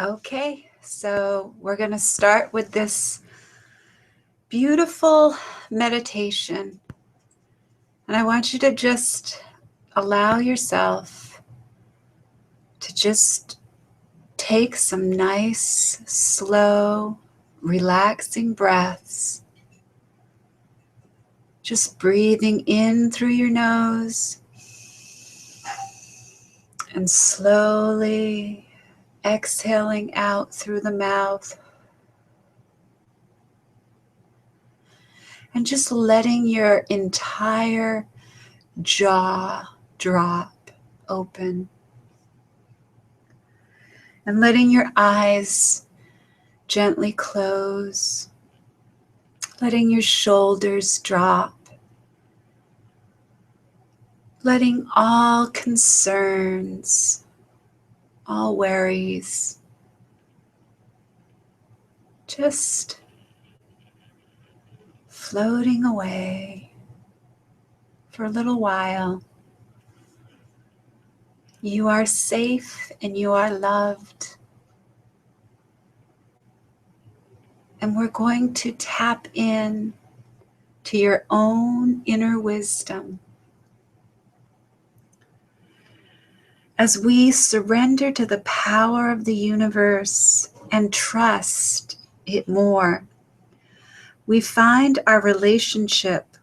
Okay, so we're going to start with this beautiful meditation. And I want you to just allow yourself to just take some nice, slow, relaxing breaths. Just breathing in through your nose and slowly exhaling out through the mouth. And just letting your entire jaw drop open. And letting your eyes gently close. Letting your shoulders drop. Letting all concerns, all worries, just floating away for a little while. You are safe and you are loved. And we're going to tap in to your own inner wisdom. As we surrender to the power of the universe and trust it more, we find our relationship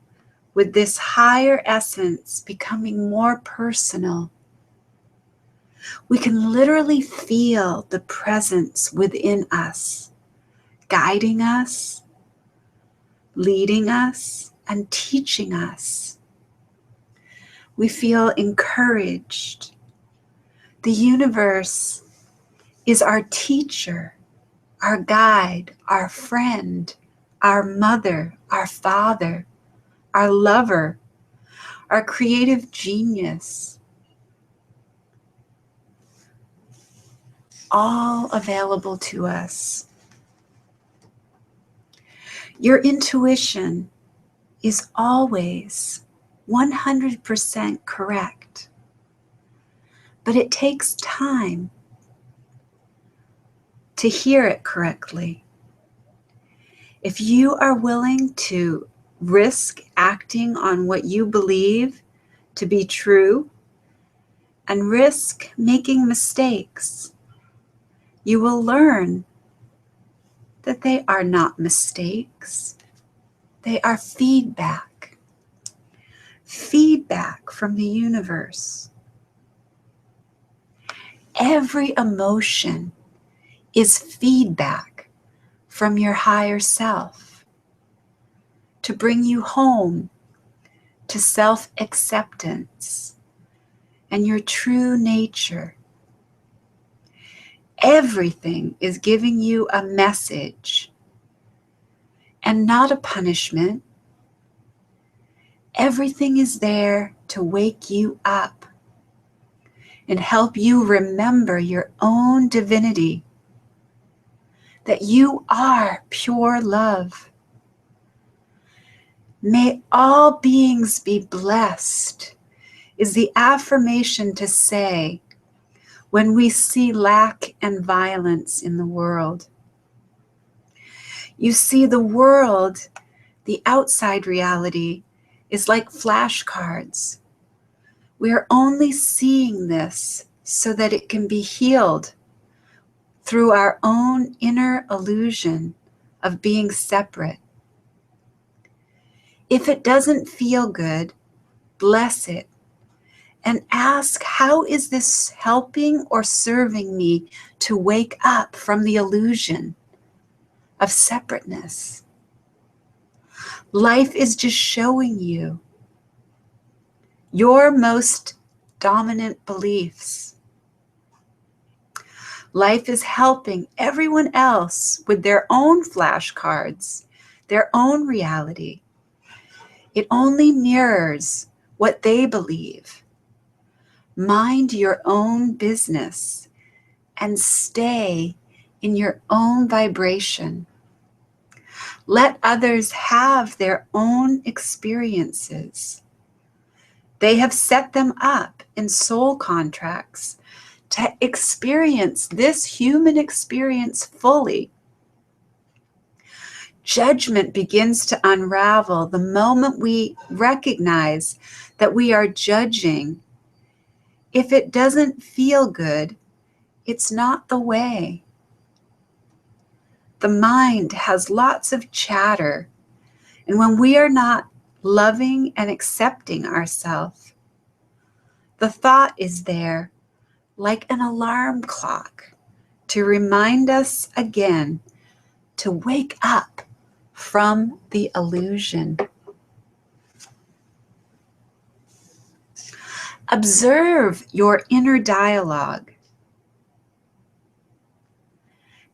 with this higher essence becoming more personal. We can literally feel the presence within us, guiding us, leading us, and teaching us. We feel encouraged. The universe is our teacher, our guide, our friend, our mother, our father, our lover, our creative genius, all available to us. Your intuition is always 100% correct, but it takes time to hear it correctly. If you are willing to risk acting on what you believe to be true and risk making mistakes, you will learn that they are not mistakes. They are feedback. Feedback from the universe. Every emotion is feedback from your higher self to bring you home to self-acceptance and your true nature. Everything is giving you a message and not a punishment. Everything is there to wake you up and help you remember your own divinity, that you are pure love. May all beings be blessed is the affirmation to say when we see lack and violence in the world. You see, the world, the outside reality, is like flashcards. We are only seeing this so that it can be healed through our own inner illusion of being separate. If it doesn't feel good, bless it and ask, how is this helping or serving me to wake up from the illusion of separateness? Life is just showing you your most dominant beliefs. Life is helping everyone else with their own flashcards, their own reality. It only mirrors what they believe. Mind your own business and stay in your own vibration. Let others have their own experiences. They have set them up in soul contracts to experience this human experience fully. Judgment begins to unravel the moment we recognize that we are judging. If it doesn't feel good, it's not the way. The mind has lots of chatter, and when we are not loving and accepting ourselves, the thought is there like an alarm clock to remind us again to wake up from the illusion. Observe your inner dialogue.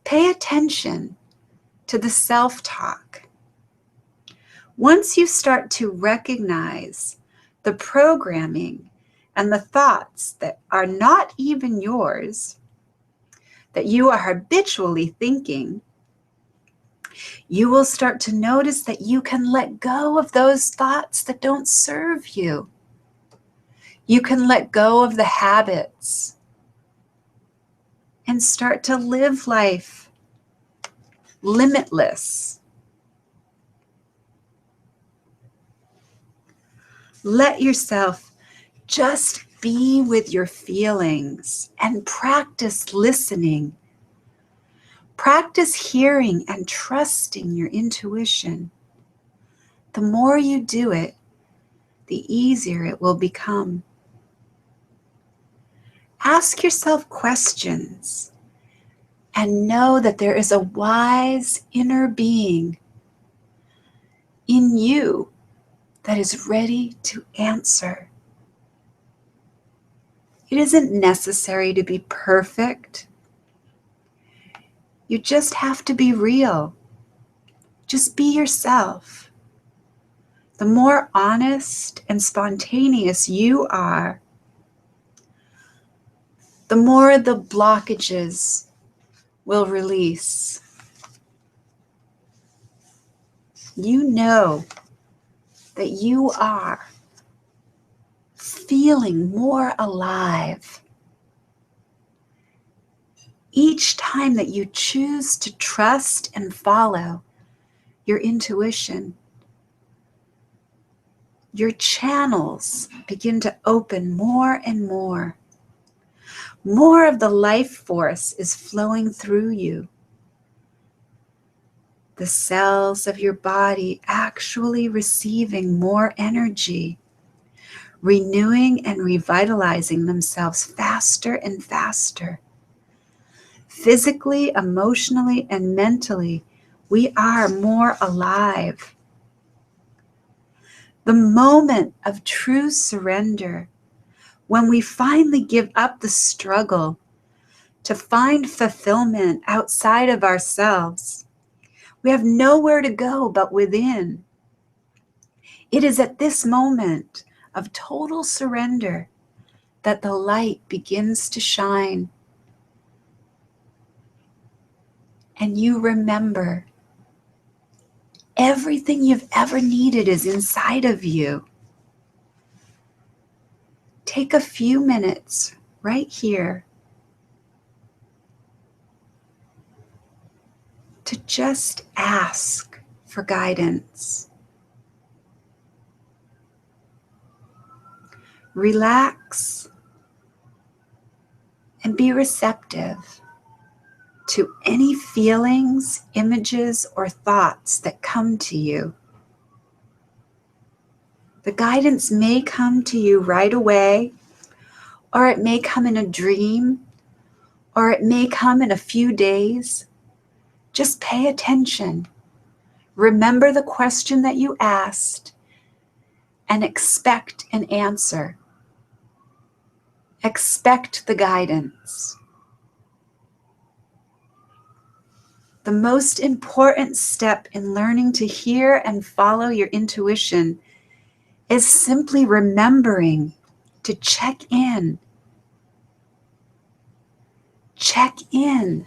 Pay attention to the self-talk. Once you start to recognize the programming and the thoughts that are not even yours, that you are habitually thinking, you will start to notice that you can let go of those thoughts that don't serve you. You can let go of the habits and start to live life limitless. Let yourself just be with your feelings and practice listening. Practice hearing and trusting your intuition. The more you do it, the easier it will become. Ask yourself questions and know that there is a wise inner being in you that is ready to answer. It isn't necessary to be perfect. You just have to be real. Just be yourself. The more honest and spontaneous you are, the more the blockages will release. You know that you are feeling more alive. Each time that you choose to trust and follow your intuition, your channels begin to open more and more. More of the life force is flowing through you. The cells of your body actually receiving more energy, renewing and revitalizing themselves faster and faster. Physically, emotionally, and mentally, we are more alive. The moment of true surrender, when we finally give up the struggle to find fulfillment outside of ourselves, we have nowhere to go but within. It is at this moment of total surrender that the light begins to shine. And you remember everything you've ever needed is inside of you. Take a few minutes right here to just ask for guidance. Relax and be receptive to any feelings, images, or thoughts that come to you. The guidance may come to you right away, or it may come in a dream, or it may come in a few days. Just pay attention. Remember the question that you asked and expect an answer. Expect the guidance. The most important step in learning to hear and follow your intuition is simply remembering to check in. Check in.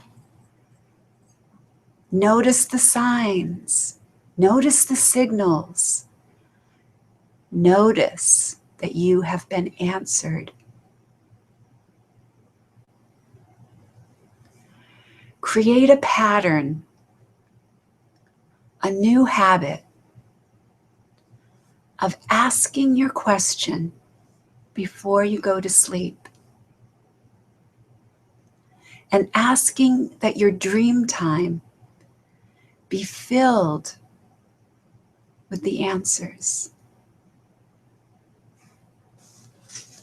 Notice the signs. Notice the signals. Notice that you have been answered. create a pattern, a new habit of asking your question before you go to sleep, and asking that your dream time be filled with the answers.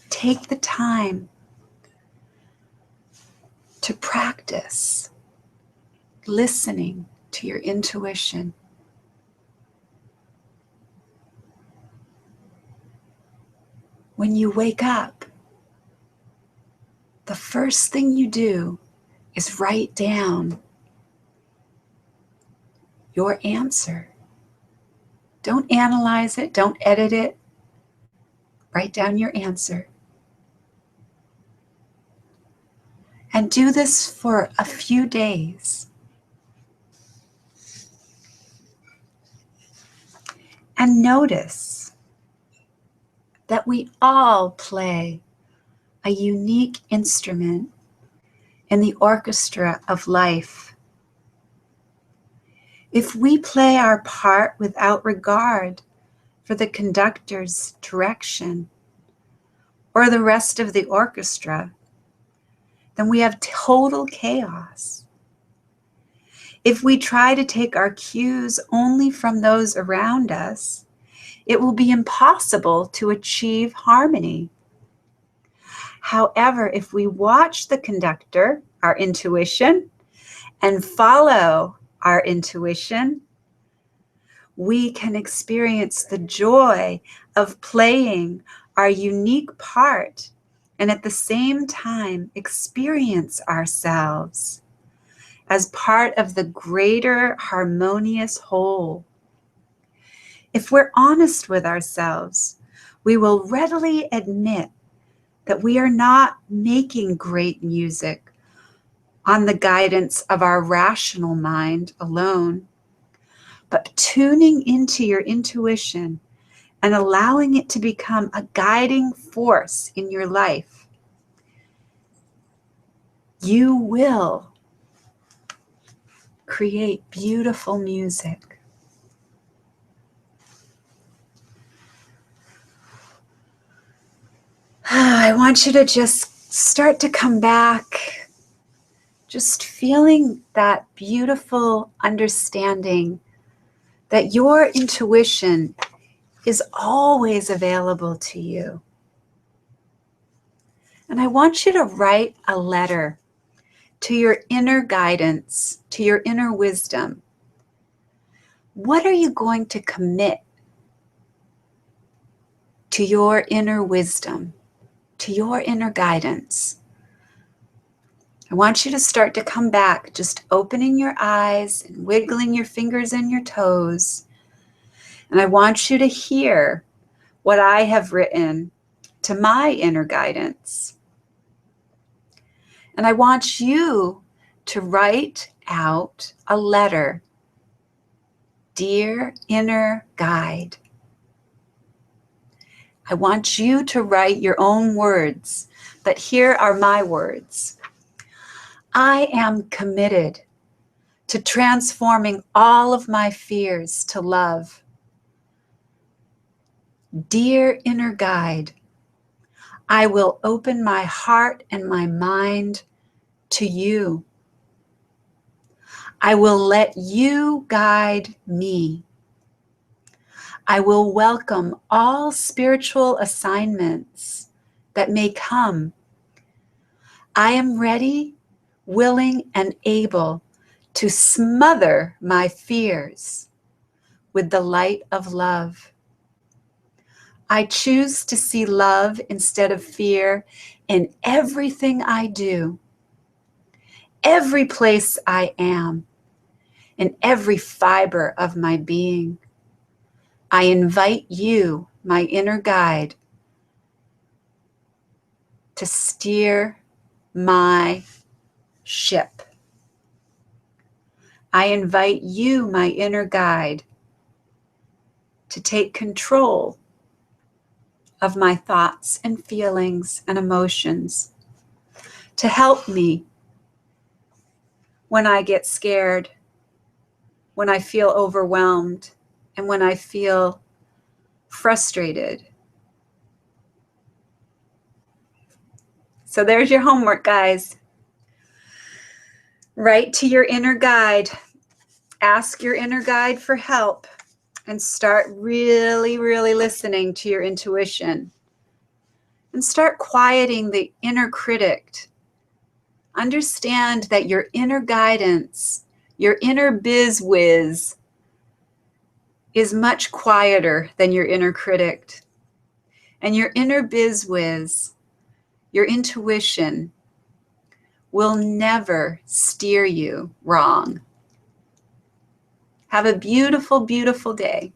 Take the time to practice listening to your intuition. When you wake up, the first thing you do is write down your answer. Don't analyze it, don't edit it. Write down your answer. And do this for a few days. And notice that we all play a unique instrument in the orchestra of life. If we play our part without regard for the conductor's direction or the rest of the orchestra, then we have total chaos. If we try to take our cues only from those around us, it will be impossible to achieve harmony. However, if we watch the conductor, our intuition, and follow our intuition, we can experience the joy of playing our unique part and at the same time experience ourselves as part of the greater harmonious whole. If we're honest with ourselves, we will readily admit that we are not making great music on the guidance of our rational mind alone, but tuning into your intuition and allowing it to become a guiding force in your life, you will create beautiful music. I want you to just start to come back, just feeling that beautiful understanding that your intuition is always available to you. And I want you to write a letter to your inner guidance, to your inner wisdom. What are you going to commit to your inner wisdom, to your inner guidance? I want you to start to come back, just opening your eyes and wiggling your fingers and your toes. And I want you to hear what I have written to my inner guidance. And I want you to write out a letter. Dear inner guide. I want you to write your own words, but here are my words. I am committed to transforming all of my fears to love. Dear inner guide, I will open my heart and my mind to you. I will let you guide me. I will welcome all spiritual assignments that may come. I am ready, willing, and able to smother my fears with the light of love. I choose to see love instead of fear in everything I do, every place I am, in every fiber of my being. I invite you, my inner guide, to steer my ship. I invite you, my inner guide, to take control of my thoughts and feelings and emotions, to help me when I get scared, when I feel overwhelmed, and when I feel frustrated. So there's your homework, guys. Write to your inner guide. Ask your inner guide for help and start really, really listening to your intuition. And start quieting the inner critic. Understand that your inner guidance, your inner biz whiz, is much quieter than your inner critic. And your inner biz whiz, your intuition, will never steer you wrong. Have a beautiful, beautiful day.